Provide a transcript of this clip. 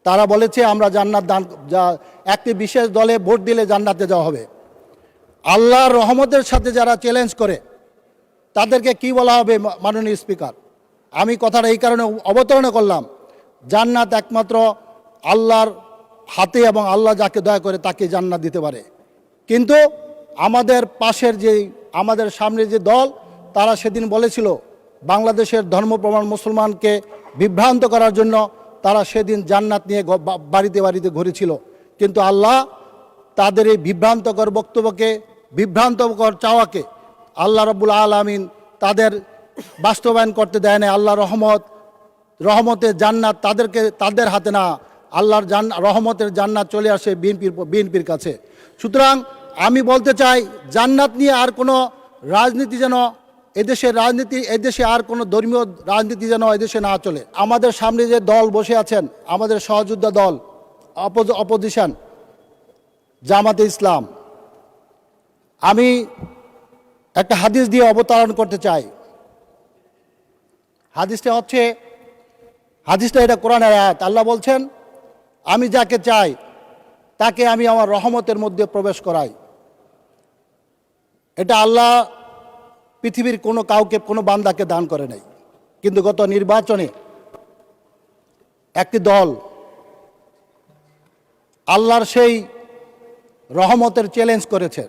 তারা বলেছে আমরা জান্নাত দান, একটি বিশেষ দলে ভোট দিলে জান্নাতে যাওয়া হবে। আল্লাহর রহমতের সাথে যারা চ্যালেঞ্জ করে তাদেরকে কি বলা হবে? মাননীয় স্পিকার, আমি কথাটা এই কারণে অবতারণ করলাম, জান্নাত একমাত্র আল্লাহর হাতে এবং আল্লাহ যাকে দয়া করে তাকে জান্নাত দিতে পারে। কিন্তু আমাদের পাশের আমাদের সামনে যে দল, তারা সেদিন বলেছিল বাংলাদেশের ধর্মপ্রমাণ মুসলমানকে বিভ্রান্ত করার জন্য তারা সেদিন জান্নাত নিয়ে বাড়িতে বাড়িতে ঘুরেছিল। কিন্তু আল্লাহ তাদের এই বিভ্রান্তকর বক্তব্যকে, বিভ্রান্তকর চাওয়াকে আল্লাহ রাব্বুল আলামিন তাদের বাস্তবায়ন করতে দেয় না। আল্লাহর রহমতের জান্নাত তাদের হাতে না, আল্লাহর রহমতের জান্নাত চলে আসে বিএনপির কাছে। সুতরাং আমি বলতে চাই, জান্নাত নিয়ে আর কোনো রাজনীতি যেন এদেশে আর কোনো ধর্মীয় রাজনীতি যেন এদেশে না চলে। আমাদের সামনে যে দল বসে আছেন, আমাদের সহযোদ্ধা দল অপোজিশন জামাতে ইসলাম, আমি একটা হাদিস দিয়ে অবতারণ করতে চাই। হাদিসটা এটা কোরআনের আয়াত। আল্লাহ বলছেন, আমি যাকে চাই তাকে আমি আমার রহমতের মধ্যে প্রবেশ করাই। এটা আল্লাহ পৃথিবীর কাউকে কোনো বান্দাকে দান করে নাই। কিন্তু গত নির্বাচনে একটি দল আল্লাহর সেই রহমতের চ্যালেঞ্জ করেছে।